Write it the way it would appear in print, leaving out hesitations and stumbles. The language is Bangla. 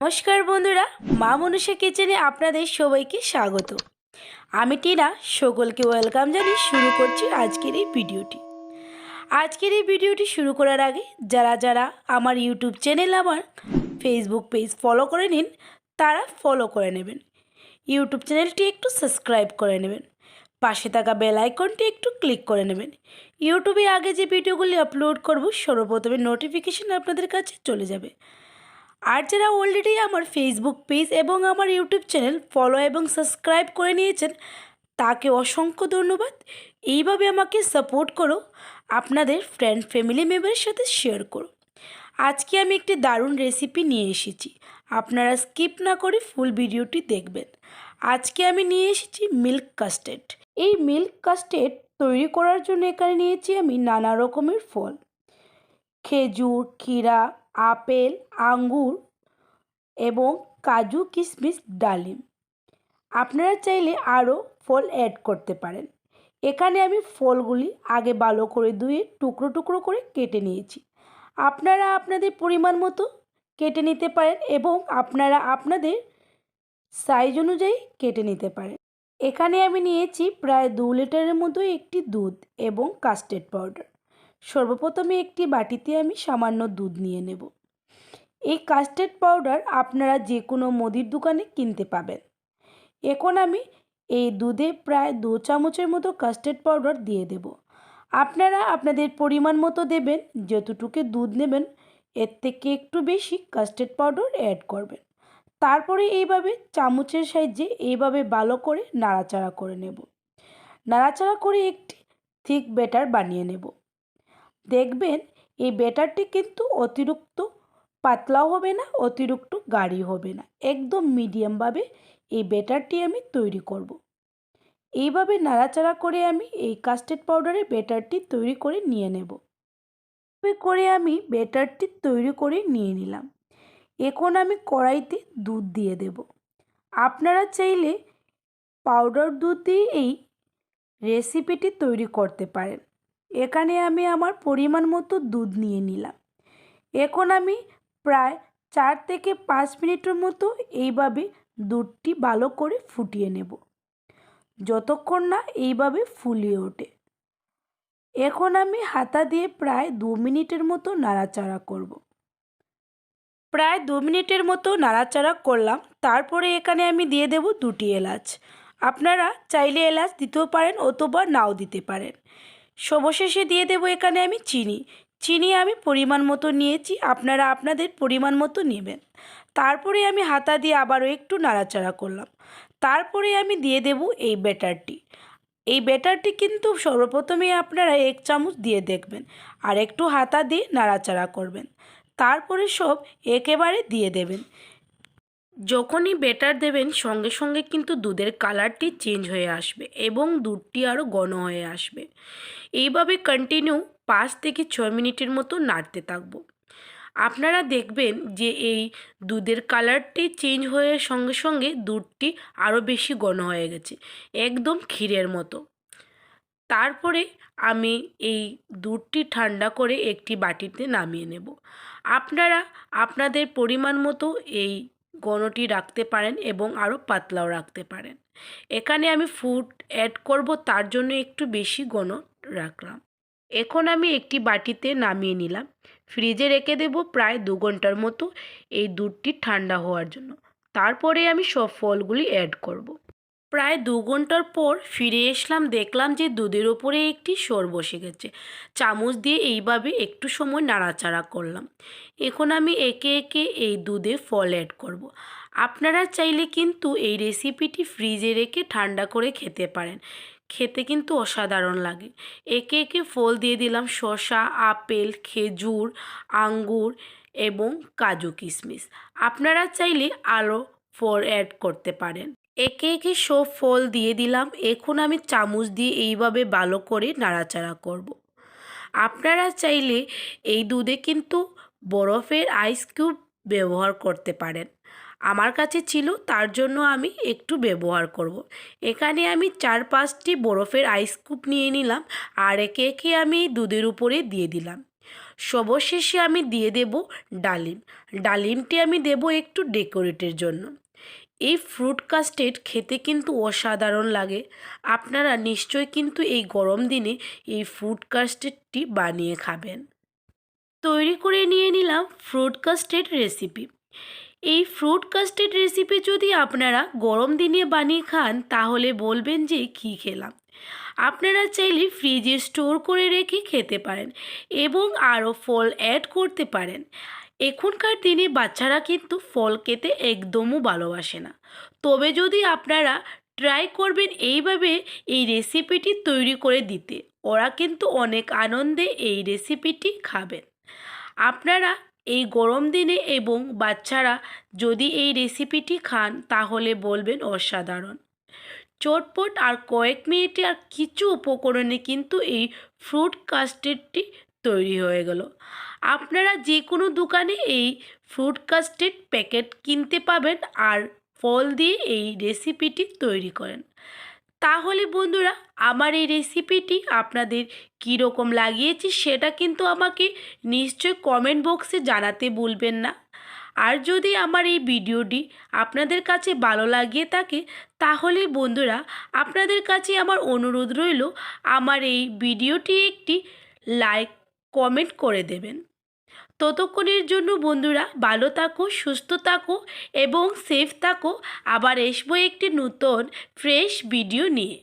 নমস্কার বন্ধুরা, মা মনুষা কিচেনে আপনাদের সবাইকে স্বাগত। আমি টিনা, সকলকে ওয়েলকাম জানিয়ে শুরু করছি আজকের এই ভিডিওটি শুরু করার আগে যারা যারা আমার ইউটিউব চ্যানেল, আমার ফেসবুক পেজ ফলো করে নিন, তারা ফলো করে নেবেন। ইউটিউব চ্যানেলটি একটু সাবস্ক্রাইব করে নেবেন, পাশে থাকা বেল আইকনটি একটু ক্লিক করে নেবেন। ইউটিউবে আগে যে ভিডিওগুলি আপলোড করব সর্বপ্রথমে নোটিফিকেশন আপনাদের কাছে চলে যাবে। আর যারা অলরেডি আমার ফেসবুক পেজ এবং আমার ইউটিউব চ্যানেল ফলো এবং সাবস্ক্রাইব করে নিয়েছেন, তাকে অসংখ্য ধন্যবাদ। এইভাবে আমাকে সাপোর্ট করো, আপনাদের ফ্রেন্ড ফ্যামিলি মেম্বারের সাথে শেয়ার করো। আজকে আমি একটি দারুণ রেসিপি নিয়ে এসেছি, আপনারা স্কিপ না করে ফুল ভিডিওটি দেখবেন। আজকে আমি নিয়ে এসেছি মিল্ক কাস্টার্ড। এই মিল্ক কাস্টার্ড তৈরি করার জন্য এখানে নিয়েছি আমি নানা রকমের ফল, খেজুর, ক্ষীরা, আপেল, আঙ্গুর এবং কাজু, কিশমিশ, ডালিম। আপনারা চাইলে আরও ফল অ্যাড করতে পারেন। এখানে আমি ফলগুলি আগে ভালো করে ধুয়ে টুকরো টুকরো করে কেটে নিয়েছি। আপনারা আপনাদের পরিমাণ মতো কেটে নিতে পারেন এবং আপনারা আপনাদের সাইজ অনুযায়ী কেটে নিতে পারেন। এখানে আমি নিয়েছি প্রায় 2 লিটারের মতো একটি দুধ এবং কাস্টার্ড পাউডার। সর্বপ্রথমে একটি বাটিতে আমি সামান্য দুধ নিয়ে নেব। এই কাস্টার্ড পাউডার আপনারা যে কোনো মুদির দোকানে কিনতে পাবেন। এখন আমি এই দুধে প্রায় 2 চামচের মতো কাস্টার্ড পাউডার দিয়ে দেব। আপনারা আপনাদের পরিমাণ মতো দেবেন, যতটুকু দুধ নেবেন এর থেকে একটু বেশি কাস্টার্ড পাউডার অ্যাড করবেন। তারপরে এইভাবে চামচের সাহায্যে এইভাবে ভালো করে নাড়াচাড়া করে নেব। নাড়াচাড়া করে একটি থিক ব্যাটার বানিয়ে নেব। দেখবেন এই ব্যাটারটি কিন্তু অতিরিক্ত পাতলাও হবে না, অতিরিক্ত গাঢ় হবে না, একদম মিডিয়ামভাবে এই ব্যাটারটি আমি তৈরি করব। এইভাবে নাড়াচাড়া করে আমি এই কাস্টার্ড পাউডারের ব্যাটারটি তৈরি করে নিয়ে নেব। আমি ব্যাটারটি তৈরি করে নিয়ে নিলাম। এখন আমি কড়াইতে দুধ দিয়ে দেব। আপনারা চাইলে পাউডার দুধ দিয়ে এই রেসিপিটি তৈরি করতে পারেন। এখানে আমি আমার পরিমাণ মতো দুধ নিয়ে নিলাম। এখন আমি প্রায় 4 থেকে 5 মিনিটের মতো এইভাবে দুধটি ভালো করে ফুটিয়ে নেব, যতক্ষণ না এইভাবে ফুলিয়ে ওঠে। এখন আমি হাতা দিয়ে প্রায় 2 মিনিটের মতো নাড়াচাড়া করব। প্রায় 2 মিনিটের মতো নাড়াচাড়া করলাম। তারপরে এখানে আমি দিয়ে দেব 2টি এলাচ। আপনারা চাইলে এলাচ দিতেও পারেন অথবা নাও দিতে পারেন। সবশেষে দিয়ে দেব এখানে আমি চিনি আমি পরিমাণ মতো নিয়েছি, আপনারা আপনাদের পরিমাণ মতো নেবেন। তারপরে আমি হাতা দিয়ে আবারও একটু নাড়াচাড়া করলাম। তারপরে আমি দিয়ে দেব এই ব্যাটারটি। এই ব্যাটারটি কিন্তু সর্বপ্রথমেই আপনারা 1 চামচ দিয়ে দেখবেন আর একটু হাতা দিয়ে নাড়াচাড়া করবেন। তারপরে সব একেবারে দিয়ে দেবেন। যখনই ব্যাটার দেবেন সঙ্গে সঙ্গে কিন্তু দুধের কালারটি চেঞ্জ হয়ে আসবে এবং দুধটি আরও ঘন হয়ে আসবে। এইভাবে কন্টিনিউ 5 থেকে 6 মিনিটের মতো নাড়তে থাকবো। আপনারা দেখবেন যে এই দুধের কালারটি চেঞ্জ হয়ে সঙ্গে সঙ্গে দুধটি আরও বেশি ঘন হয়ে গেছে, একদম ক্ষীরের মতো। তারপরে আমি এই দুধটি ঠান্ডা করে একটি বাটিতে নামিয়ে নেব। আপনারা আপনাদের পরিমাণ মতো এই ঘনটি রাখতে পারেন এবং আরও পাতলাও রাখতে পারেন। এখানে আমি ফুড অ্যাড করব, তার জন্য একটু বেশি ঘন রাখলাম। এখন আমি একটি বাটিতে নামিয়ে নিলাম। ফ্রিজে রেখে দেব প্রায় 2 ঘন্টার মতো এই দুধটি ঠান্ডা হওয়ার জন্য। তারপরে আমি সব ফলগুলি অ্যাড করব। প্রায় 2 ঘন্টার পর ফিরে এসলাম, দেখলাম যে দুধের ওপরে একটি সর বসে গেছে। চামচ দিয়ে এইভাবে একটু সময় নাড়াচাড়া করলাম। এখন আমি একে একে এই দুধে ফল অ্যাড করব। আপনারা চাইলে কিন্তু এই রেসিপিটি ফ্রিজে রেখে ঠান্ডা করে খেতে পারেন, খেতে কিন্তু অসাধারণ লাগে। একে একে ফল দিয়ে দিলাম, শসা, আপেল, খেজুর, আঙ্গুর এবং কাজু, কিশমিশ। আপনারা চাইলে আরও ফল অ্যাড করতে পারেন। একে একে সব ফল দিয়ে দিলাম। এখন আমি চামচ দিয়ে এইভাবে ভালো করে নাড়াচাড়া করব। আপনারা চাইলে এই দুধে কিন্তু বরফের আইস কিউব ব্যবহার করতে পারেন। আমার কাছে ছিল, তার জন্য আমি একটু ব্যবহার করব। এখানে আমি 4-5টি বরফের আইস কিউব নিয়ে নিলাম আর একে একে আমি দুধের উপরে দিয়ে দিলাম। সর্বশেষে আমি দিয়ে দেব ডালিম। ডালিমটি আমি দেব একটু ডেকোরেটের জন্য। এই ফ্রুট কাস্টার্ড খেতে কিন্তু অসাধারণ লাগে। আপনারা নিশ্চয়ই কিন্তু এই গরম দিনে এই ফ্রুট কাস্টার্ডটি বানিয়ে খাবেন। তৈরি করে নিয়ে নিলাম ফ্রুট কাস্টার্ড রেসিপি। এই ফ্রুট কাস্টার্ড রেসিপি যদি আপনারা গরম দিনে বানিয়ে খান তাহলে বলবেন যে কী খেলাম। আপনারা চাইলে ফ্রিজে স্টোর করে রেখে খেতে পারেন এবং আরও ফল অ্যাড করতে পারেন। এখনকার দিনে বাচ্চারা কিন্তু ফল খেতে একদমও ভালোবাসে না। তবে যদি আপনারা ট্রাই করবেন এইভাবে এই রেসিপিটি তৈরি করে দিতে, ওরা কিন্তু অনেক আনন্দে এই রেসিপিটি খাবেন। আপনারা এই গরম দিনে এবং বাচ্চারা যদি এই রেসিপিটি খান তাহলে বলবেন অসাধারণ। চটপট আর কয়েক মিনিটে আর কিছু উপকরণে কিন্তু এই ফ্রুট কাস্টার্ডটি তৈরি হয়ে গেল। আপনারা যে কোনো দোকানে এই ফ্রুট কাস্টার্ড প্যাকেট কিনতে পাবেন আর ফল দিয়ে এই রেসিপিটি তৈরি করেন। তাহলে বন্ধুরা আমার এই রেসিপিটি আপনাদের কীরকম লাগিয়েছে সেটা কিন্তু আমাকে নিশ্চয় কমেন্ট বক্সে জানাতে ভুলবেন না। আর যদি আমার এই ভিডিওটি আপনাদের কাছে ভালো লাগিয়ে থাকে তাহলে বন্ধুরা আপনাদের কাছে আমার অনুরোধ রইল আমার এই ভিডিওটি একটি লাইক কমেন্ট করে দেবেন। ততক্ষণের জন্য বন্ধুরা ভালো থাকো, সুস্থ থাকো এবং সেফ থাকো। আবার আসবো একটি নতুন ফ্রেশ ভিডিও নিয়ে।